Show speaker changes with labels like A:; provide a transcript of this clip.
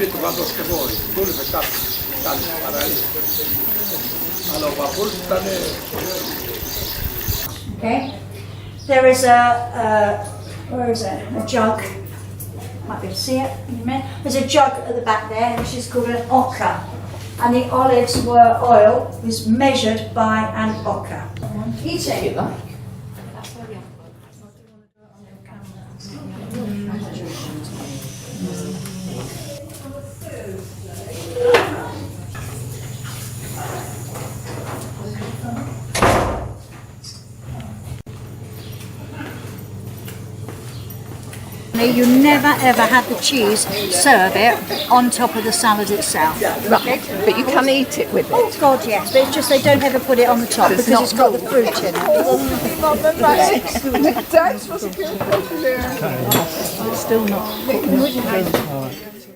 A: capito quando che vuoi, tu le fai allora va portane.
B: Okay, there is where is it? A jug. Might be able to see it in a minute. There's a jug at the back there, which is called an ocker, and the olives oil was measured by an ocker. Eating. You never ever had the cheese serve it on top of the salad itself.
C: Right, but you can eat it with it.
B: Oh God, yes, but it's just they don't ever put it on the top because it's got the fruit in it.
C: That's what's good. Still not.